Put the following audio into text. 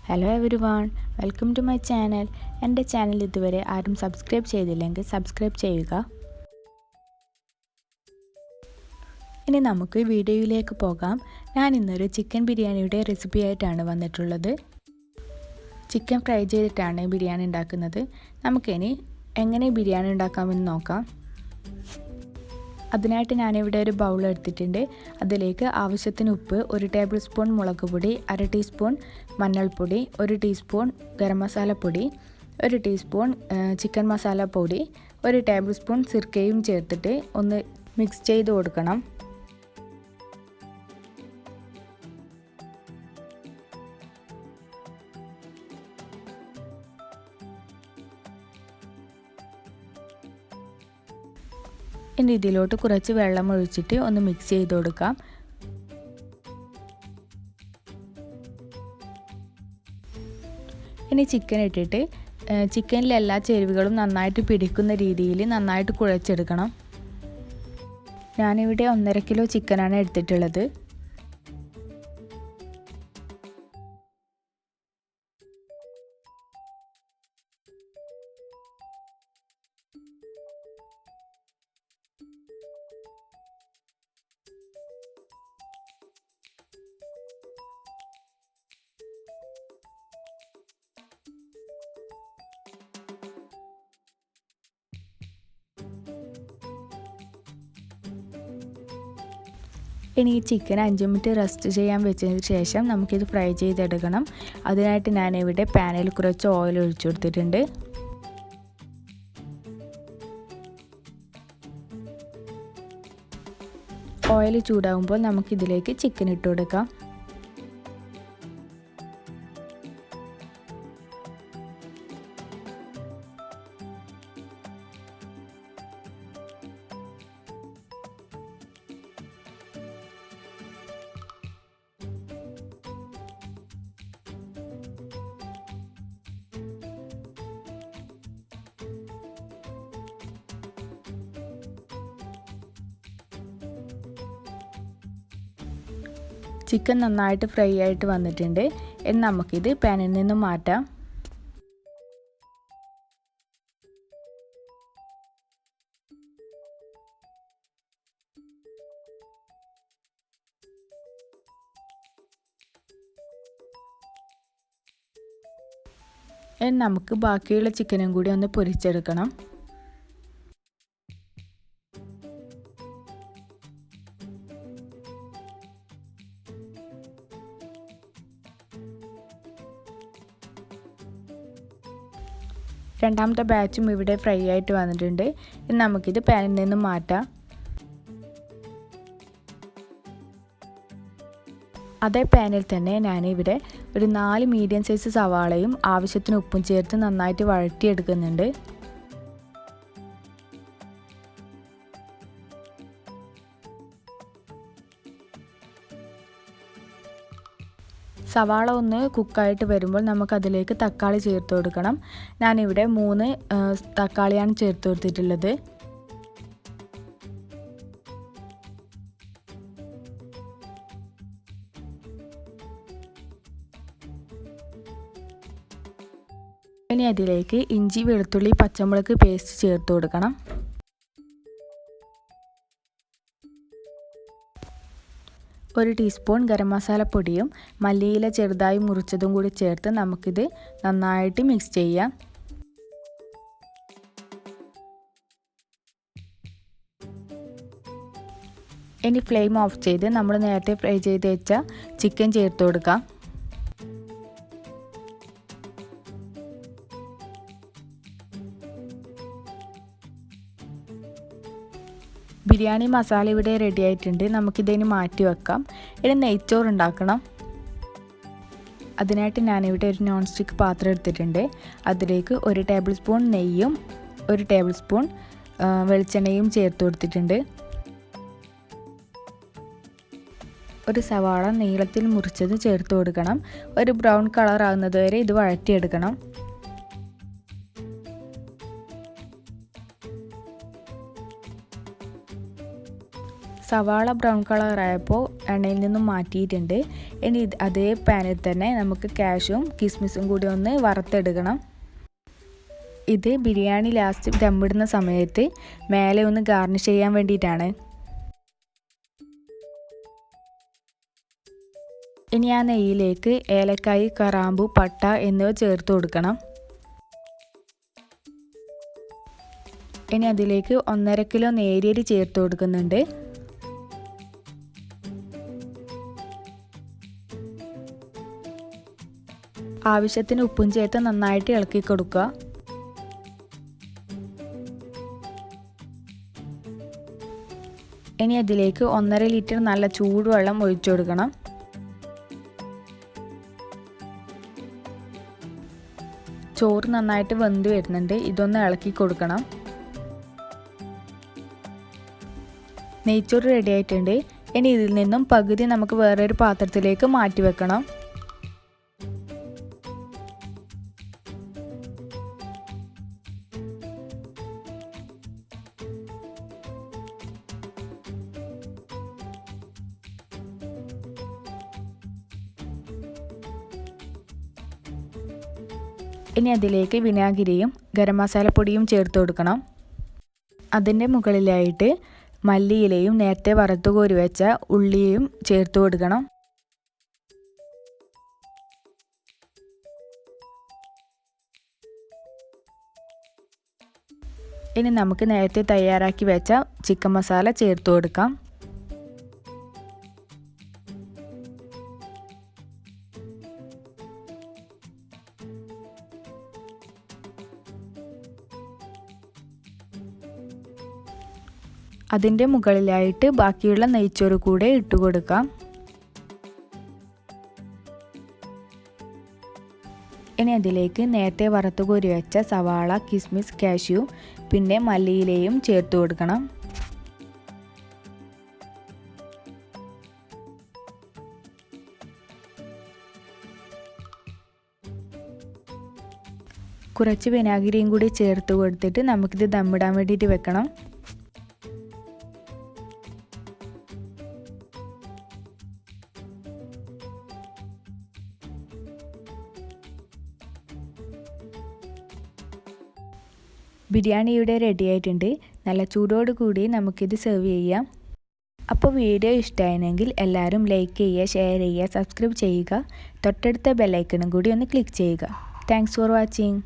Hello everyone, welcome to my channel. എൻ്റെ channel ഇതുവരെ ആരും സബ്സ്ക്രൈബ് ചെയ്തില്ലെങ്കിൽ സബ്സ്ക്രൈബ് ചെയ്യുക. ഇനി നമുക്ക് വീഡിയോയിലേക്ക് പോകാം. ഞാൻ ഇന്നൊരു ചിക്കൻ ബിരിയാണിയുടെ റെസിപ്പി ആയിട്ടാണ് വന്നിട്ടുള്ളത്. ചിക്കൻ ഫ്രൈ ചെയ്തിട്ടാണ് ബിരിയാണി ഉണ്ടാക്കുന്നത്. നമുക്കിനി എങ്ങനെ ബിരിയാണി ഉണ്ടാക്കാമെന്ന് നോക്കാം. അതിനായിട്ട് ഞാനിവിടെ ഒരു ബൗൾ എടുത്തിട്ടുണ്ട്. അതിലേക്ക് ആവശ്യത്തിന് ഉപ്പ്, 1 ടേബിൾ സ്പൂൺ മുളക് പൊടി, 1/2 ടീസ്പൂൺ മഞ്ഞൾപ്പൊടി, 1 ടീസ്പൂൺ ഗരം മസാലപ്പൊടി, 1 ടീസ്പൂൺ ചിക്കൻ മസാല പൊടി, 1 ടേബിൾ സ്പൂൺ സിർക്കയും ചേർത്തിട്ട് ഒന്ന് മിക്സ് ചെയ്ത് കൊടുക്കണം. ഇനി ഇതിലോട്ട് കുറച്ച് വെള്ളം ഒഴിച്ചിട്ട് ഒന്ന് മിക്സ് ചെയ്ത് കൊടുക്കാം. ഇനി ചിക്കൻ ഇട്ടിട്ട് ചിക്കനിലെ എല്ലാ ചേരുവകളും നന്നായിട്ട് പിടിക്കുന്ന രീതിയിൽ നന്നായിട്ട് കുഴച്ചെടുക്കണം. ഞാനിവിടെ 1.5 കിലോ ചിക്കനാണ് എടുത്തിട്ടുള്ളത്. ഇനി ഈ ചിക്കൻ 5 മിനിറ്റ് റെസ്റ്റ് ചെയ്യാൻ വെച്ചതിന് ശേഷം നമുക്കിത് ഫ്രൈ ചെയ്തെടുക്കണം. അതിനായിട്ട് ഞാനിവിടെ പാനിൽ കുറച്ച് ഓയിൽ ഒഴിച്ചു കൊടുത്തിട്ടുണ്ട്. ഓയിൽ ചൂടാകുമ്പോൾ നമുക്കിതിലേക്ക് ചിക്കൻ ഇട്ട് കൊടുക്കാം. ചിക്കൻ നന്നായിട്ട് ഫ്രൈ ആയിട്ട് വന്നിട്ടുണ്ട്. ഇനി നമുക്കിത് പാനിൽ നിന്നും മാറ്റാം. ഇനി നമുക്ക് ബാക്കിയുള്ള ചിക്കനും കൂടി ഒന്ന് പൊരിച്ചെടുക്കണം. രണ്ടാമത്തെ ബാച്ചും ഇവിടെ ഫ്രൈ ആയിട്ട് വന്നിട്ടുണ്ട്. ഇനി നമുക്കിത് പാനിൽ നിന്നും മാറ്റാം. അതേ പാനിൽ തന്നെ ഞാനിവിടെ ഒരു 4 മീഡിയം സൈസ് സവാളയും ആവശ്യത്തിന് ഉപ്പും ചേർത്ത് നന്നായിട്ട് വഴറ്റിയെടുക്കുന്നുണ്ട്. സവാള ഒന്ന് കുക്കായിട്ട് വരുമ്പോൾ നമുക്കതിലേക്ക് തക്കാളി ചേർത്ത് കൊടുക്കണം. ഞാനിവിടെ 3 തക്കാളിയാണ് ചേർത്ത് കൊടുത്തിട്ടുള്ളത്. ഇനി അതിലേക്ക് ഇഞ്ചി, വെളുത്തുള്ളി, പച്ചമുളക് പേസ്റ്റ് ചേർത്ത് കൊടുക്കണം. ഒരു ടീസ്പൂൺ ഗരം മസാലപ്പൊടിയും മല്ലിയില ചെറുതായി മുറിച്ചതും കൂടി ചേർത്ത് നമുക്കിത് നന്നായിട്ട് മിക്സ് ചെയ്യാം. ഇനി ഫ്ലെയിം ഓഫ് ചെയ്ത് നമ്മൾ നേരത്തെ ഫ്രൈ ചെയ്ത് വെച്ച ചിക്കൻ ചേർത്ത് കൊടുക്കാം. ബിരിയാണി മസാല ഇവിടെ റെഡി ആയിട്ടുണ്ട്. നമുക്കിതിന് മാറ്റി വെക്കാം. ഇനി നെയ്ച്ചോറ് ഉണ്ടാക്കണം. അതിനായിട്ട് ഞാനിവിടെ ഒരു നോൺ സ്റ്റിക്ക് പാത്രം എടുത്തിട്ടുണ്ട്. അതിലേക്ക് 1 ടേബിൾ സ്പൂൺ നെയ്യും 1 ടേബിൾ സ്പൂൺ വെളിച്ചെണ്ണയും ചേർത്ത് കൊടുത്തിട്ടുണ്ട്. ഒരു സവാള നീളത്തിൽ മുറിച്ചത് ചേർത്ത് കൊടുക്കണം. ഒരു ബ്രൗൺ കളർ ആകുന്നത് വരെ ഇത് വഴറ്റിയെടുക്കണം. സവാള ബ്രൗൺ കളറായപ്പോൾ എണ്ണയിൽ നിന്നും മാറ്റിയിട്ടുണ്ട്. ഇനി അതേ പാനിൽ തന്നെ നമുക്ക് കാഷ്യൂം കിസ്മിസും കൂടി ഒന്ന് വറുത്തെടുക്കണം. ഇത് ബിരിയാണി ലാസ്റ്റ് ദമ്മിടുന്ന സമയത്ത് മേലെ ഒന്ന് ഗാർണിഷ് ചെയ്യാൻ വേണ്ടിയിട്ടാണ്. ഇനി ആ നെയ്യിലേക്ക് ഏലക്കായ്, കറാമ്പു, പട്ട എന്നിവ ചേർത്ത് കൊടുക്കണം. ഇനി അതിലേക്ക് 1.5 കിലോ നേരിയരി ചേർത്ത് കൊടുക്കുന്നുണ്ട്. ആവശ്യത്തിന് ഉപ്പും ചേർത്ത് നന്നായിട്ട് ഇളക്കി കൊടുക്കുക. ഇനി അതിലേക്ക് 1.5 ലിറ്റർ നല്ല ചൂടുവെള്ളം ഒഴിച്ചു കൊടുക്കണം. ചോറ് നന്നായിട്ട് വെന്ത് വരുന്നുണ്ട്. ഇതൊന്ന് ഇളക്കി കൊടുക്കണം. നെയ്ച്ചോറ് റെഡി ആയിട്ടുണ്ട്. ഇനി ഇതിൽ നിന്നും പകുതി നമുക്ക് വേറൊരു പാത്രത്തിലേക്ക് മാറ്റി വെക്കണം. ഇനി അതിലേക്ക് വിനാഗിരിയും ഗരം മസാലപ്പൊടിയും ചേർത്ത് കൊടുക്കണം. അതിൻ്റെ മുകളിലായിട്ട് മല്ലിയിലയും നേരത്തെ വറുത്ത് കോരി വെച്ച ഉള്ളിയും ചേർത്ത് കൊടുക്കണം. ഇനി നമുക്ക് നേരത്തെ തയ്യാറാക്കി വെച്ച ചിക്കൻ മസാല ചേർത്ത് കൊടുക്കാം. അതിൻ്റെ മുകളിലായിട്ട് ബാക്കിയുള്ള നെയ്ച്ചോറ് കൂടെ ഇട്ട് കൊടുക്കാം. ഇനി അതിലേക്ക് നേരത്തെ വറുത്ത് കോരി വെച്ച സവാള, കിസ്മിസ്, കാഷ്യൂ പിന്നെ മല്ലിയിലയും ചേർത്ത് കൊടുക്കണം. കുറച്ച് വിനാഗിരിയും കൂടി ചേർത്ത് കൊടുത്തിട്ട് നമുക്കിത് ദമ്മിടാൻ വേണ്ടിയിട്ട് വെക്കണം. ബിരിയാണി ഇവിടെ റെഡി ആയിട്ടുണ്ട്. നല്ല ചൂടോട് കൂടി നമുക്കിത് സെർവ് ചെയ്യാം. അപ്പോൾ വീഡിയോ ഇഷ്ടമായെങ്കിൽ എല്ലാവരും ലൈക്ക് ചെയ്യുക, ഷെയർ ചെയ്യുക, സബ്സ്ക്രൈബ് ചെയ്യുക. തൊട്ടടുത്ത ബെല്ലൈക്കണും കൂടി ഒന്ന് ക്ലിക്ക് ചെയ്യുക. Thanks for watching.